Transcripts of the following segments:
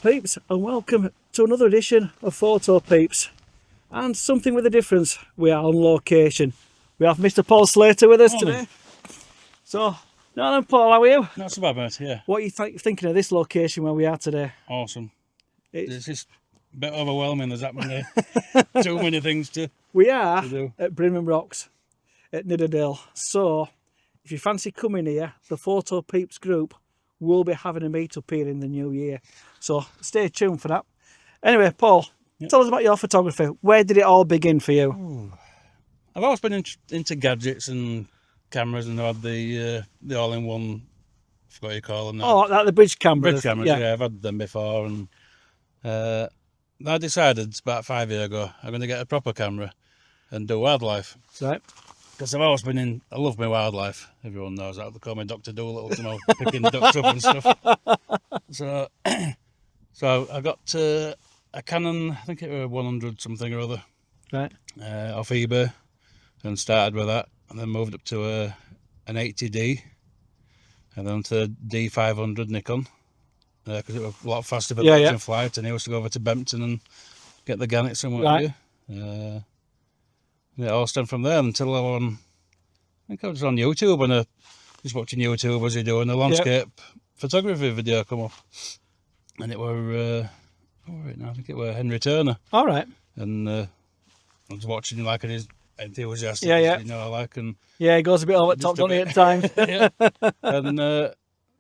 Peeps, and welcome to another edition of Photopeeps. And something with a difference, we are on location. We have Mr. Paul Slater with us today. So, Darren, Paul, how are you? Not so bad, mate, yeah. What are you thinking of this location where we are today? Awesome. It's just a bit overwhelming, there's that many, too many things to We are do. at Brimham Rocks at Nidderdale. So, if you fancy coming here, the Photopeeps group will be having a meet-up here in the new year. So, stay tuned for that. Anyway, Paul, tell us about your photography. Where did it all begin for you? Ooh. I've always been into gadgets and cameras, and I had the all-in-one, I forgot what you call them now. Oh, like the bridge cameras. Bridge cameras, yeah, I've had them before, and I decided about 5 years ago I'm going to get a proper camera and do wildlife. Right. Because I've always been I love my wildlife. Everyone knows that. They call me Dr. Doolittle, you know, picking ducks up and stuff. So I got a Canon, I think it was 100 something or other, Right. off eBay, and started with that, and then moved up to an 80D, and then to D500 Nikon, because it was a lot faster for in flight, and I used to go over to Bempton and get the Gannets and what have you. Yeah, all stemmed from there until I think I was on YouTube and just watching YouTube as he doing a landscape photography video come up, and it were I think it were Henry Turner. All right. And I was watching him like his enthusiastic, you know, I like, and yeah, he goes a bit over the top, don't he, at times? And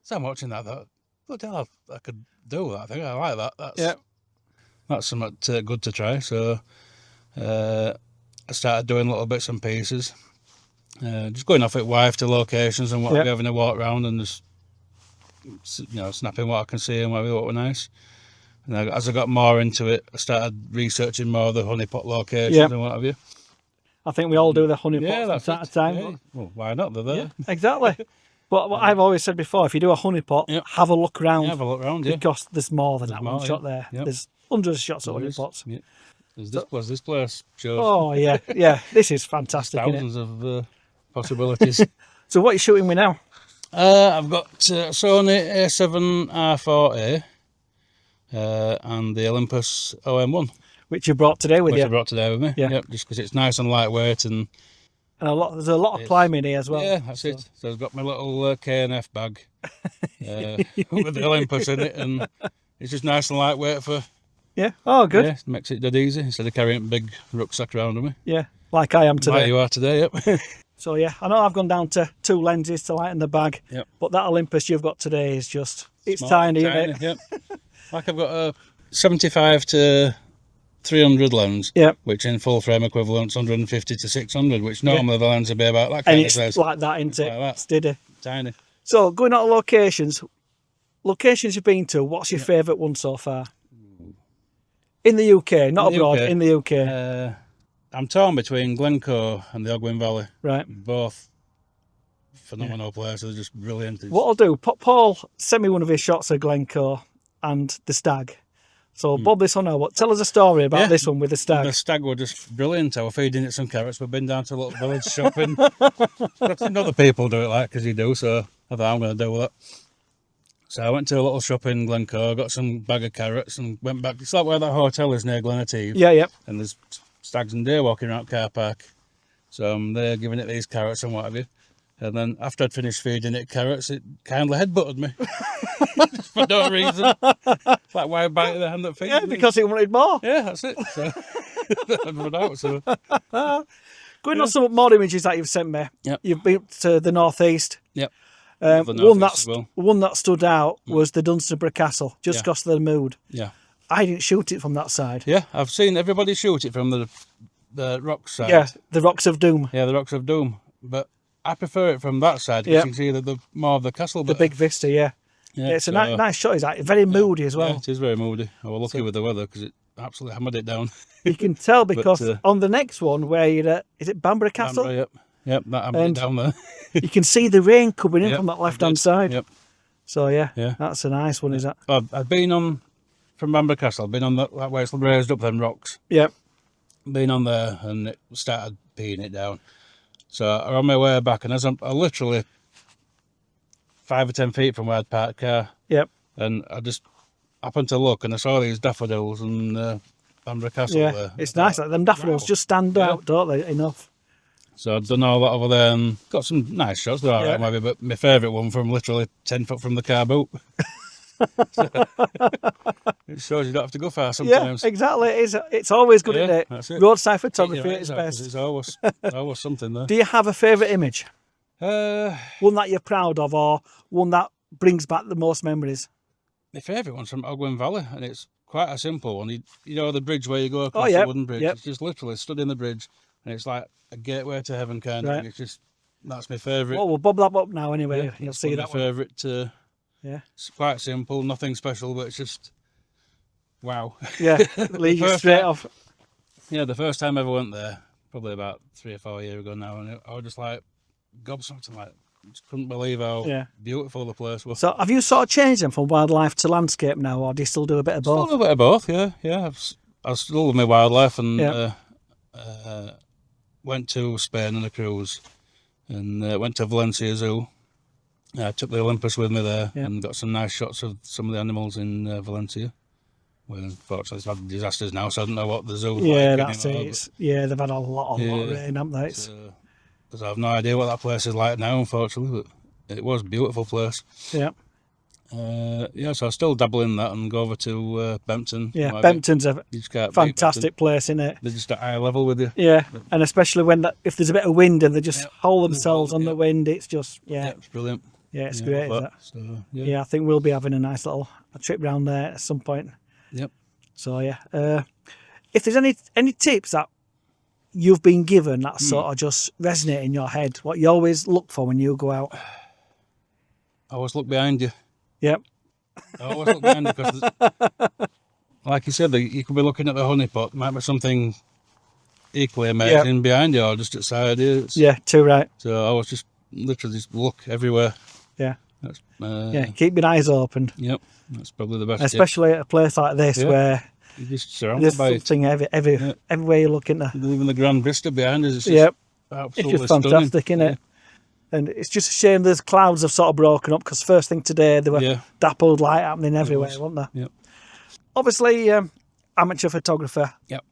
so I'm watching that. I thought, what the hell, I could do that. I think I like that. That's something good to try. So I started doing little bits and pieces, just going off with wife to locations and what we're having a walk around and just, you know, snapping what I can see and what were nice. And as I got more into it, I started researching more of the honeypot locations and what have you. I think we all do the honeypots from time to time. Yeah. Well, why not? They're there. Yeah, exactly. But what I've always said before, if you do a honeypot, have a look around. Yeah, have a look around, because there's more than that one shot there. Yep. There's hundreds of shots of honeypots. Yeah. This place shows. Oh, yeah. This is fantastic. Thousands of possibilities. So what are you shooting with now? I've got Sony A7R4A and the Olympus OM1. Which you brought today with you? Which I brought today with me. Yeah. Just because it's nice and lightweight and there's a lot of climbing here as well. Yeah, that's it. So I've got my little K&F bag with the Olympus in it, and it's just nice and lightweight for. Yeah. Oh, good. Yeah, makes it dead easy instead of carrying a big rucksack around with me. Yeah, like I am today. Like you are today, yep. So yeah, I know I've gone down to 2 lenses to lighten the bag. Yep. But that Olympus you've got today is it's tiny, isn't it? Yep. Like I've got a 75 to 300 lens. Yep. Which in full frame equivalent's 150 to 600, which normally the lens would be about that kind and of size. It's like that, isn't it? Like that. Steady. Tiny. So going out to locations you've been to, what's your favourite one so far? In the UK, not abroad, in the UK. I'm torn between Glencoe and the Ogwen Valley. Right. Both phenomenal places, they're just brilliant. What I'll do, Paul sent me one of his shots of Glencoe and the stag. So bob this on now, but tell us a story about this one with the stag. The stag were just brilliant. I was feeding it some carrots. We've been down to a little village shopping. I've seen other people do it like because you do, so I thought I'm going to do that. So I went to a little shop in Glencoe, got some bag of carrots and went back. It's like where that hotel is near Glenative. Yeah. And there's stags and deer walking around car park. So I'm there giving it these carrots and what have you. And then after I'd finished feeding it carrots, it kindly headbutted me. For no reason. It's like, why bite the hand that feeds me? Yeah, because it wanted more. Yeah, that's it. So I'd run out. So. Going on some more images that you've sent me. Yep. You've been to the northeast. Yep. One that stood out was the Dunstable Castle, just across the Mood. Yeah. I didn't shoot it from that side. Yeah, I've seen everybody shoot it from the rock side. Yeah, the Rocks of Doom. Yeah, the Rocks of Doom. But I prefer it from that side because you can see the more of the castle. The big vista, yeah. It's a nice shot. It's very moody as well. Yeah, it is very moody. I was lucky with the weather because it absolutely hammered it down. You can tell because on the next one where you're at, is it Bamborough Castle? Bamborough, yep, that hammered it down there. You can see the rain coming in from that left-hand side. Yep. So yeah, that's a nice one, is that? I've been on, from Bamborough Castle, I've been on that where it's raised up them rocks. Yep. Been on there and it started peeing it down. So I'm on my way back, and as I'm literally 5 or 10 feet from where I'd parked the car, yep, and I just happened to look and I saw these daffodils and Bamburgh Castle there. It's nice. Like, them daffodils just stand out, don't they? Enough. So I've done all that over there and got some nice shots. They're all right, maybe, but my favourite one from literally 10 foot from the car boot. It shows you don't have to go far sometimes. Yeah, exactly. It's always good, isn't it? That's it. Roadside photography at its best. It's always something there. Do you have a favourite image? One that you're proud of, or one that brings back the most memories? My favourite one's from Ogwen Valley, and it's quite a simple one. You know the bridge where you go across the wooden bridge? It's just literally stood in the bridge, and it's like a gateway to heaven kind of thing. It's just, that's my favourite. Well, we'll bob that up now anyway. You'll see that my favourite. It's quite simple, nothing special, but it's just, wow. Yeah, lead you straight off. Yeah, the first time I ever went there, probably about 3 or 4 years ago now, and I was just like, gobsmacked, like, just couldn't believe how beautiful the place was. So have you sort of changed them from wildlife to landscape now, or do you still do a bit of both? Still do a bit of both, yeah. I still love my wildlife, and went to Spain on a cruise, and went to Valencia Zoo. I took the Olympus with me there and got some nice shots of some of the animals in Valencia. Well, unfortunately, it's had disasters now, so I don't know what the zoo's like. Yeah, that's it. They've had a lot of rain, haven't they? Because I have no idea what that place is like now, unfortunately, but it was a beautiful place. Yeah. So I still dabble in that and go over to Bempton. Yeah, Bempton's a fantastic place, isn't it? They're just at eye level with you. Yeah, and especially if there's a bit of wind and they just hold themselves on the wind, it's just, it's brilliant. Yeah, it's great, isn't it? So, I think we'll be having a nice little trip round there at some point. Yep. So, if there's any tips that you've been given that sort of just resonate in your head, what you always look for when you go out? Always look behind you. Yep. I always look behind you because, like you said, you could be looking at the honeypot. There might be something equally amazing behind you or just outside you. Too right. So I always just literally just look everywhere. Yeah. That's, keep your eyes open. Yep. That's probably the best. Especially at a place like this where you're just surrounded by something everywhere you look into. Even the Grand Vista behind us, it's just absolutely it's just fantastic, stunning. isn't it? And it's just a shame the clouds have sort of broken up because first thing today there were dappled light happening everywhere, weren't there? Yep. Obviously, amateur photographer. Yep.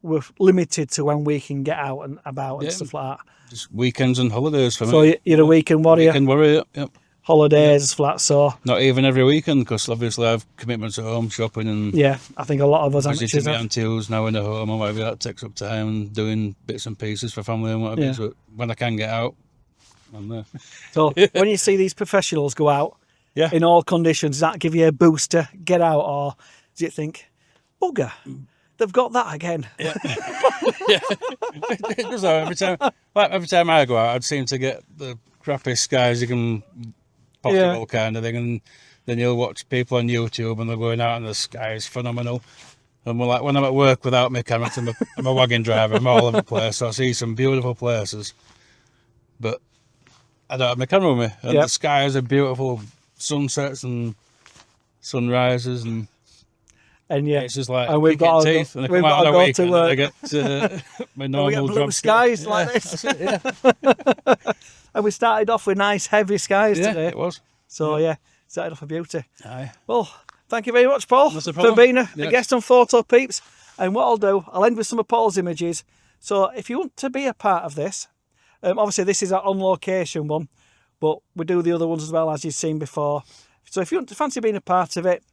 We're limited to when we can get out and about and stuff like that. Just weekends and holidays for me. So you're a weekend warrior. Weekend warrior. Yep. Holidays, flat. So not even every weekend because obviously I have commitments at home, shopping and I think a lot of us visiting my aunties now in the home and whatever. That takes up time and doing bits and pieces for family and whatever. So when I can get out, I'm there. So when you see these professionals go out in all conditions, does that give you a boost to get out, or do you think, bugger, they've got that again? Yeah. It does though. Every time I go out, I'd seem to get the crappiest skies you can possible kind of thing, and then you'll watch people on YouTube and they're going out and the sky is phenomenal. And we're like, when I'm at work without my camera, I'm a wagon driver, I'm all over the place, so I see some beautiful places, but I don't have my camera with me. And the skies are beautiful, sunsets and sunrises, and it's just like we've got teeth. And I come out on a weekend and I get my normal blue skies like this. And we started off with nice heavy skies today. It was. So started off with beauty. Aye. Well, thank you very much, Paul, for being a guest on Photopeeps. And what I'll do, I'll end with some of Paul's images. So if you want to be a part of this, obviously this is our on location one, but we do the other ones as well, as you've seen before. So if you want to fancy being a part of it,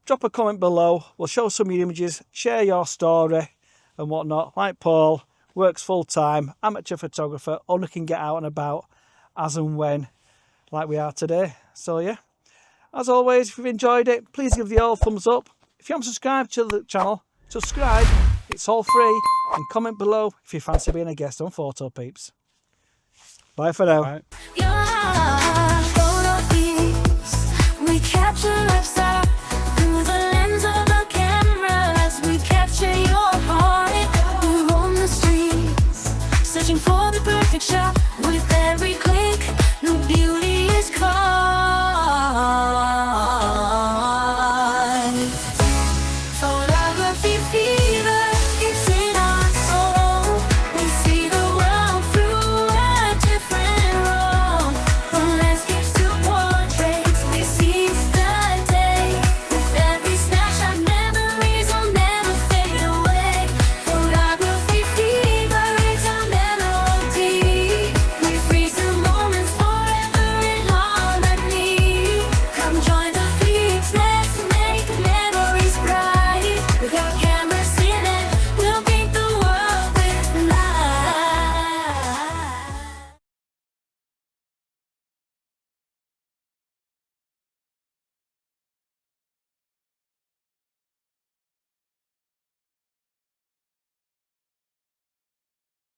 drop a comment below. We'll show some of your images, share your story and whatnot. Like Paul, works full time, amateur photographer, only can get out and about as and when, like we are today. So as always, if you've enjoyed it, please give the old thumbs up. If you haven't subscribed to the channel, subscribe. It's all free. And comment below if you fancy being a guest on Photopeeps. Bye for now. Bye. We capture lifestyle through the lens of the cameras. We capture your heart. We're on the streets, searching for the perfect shot.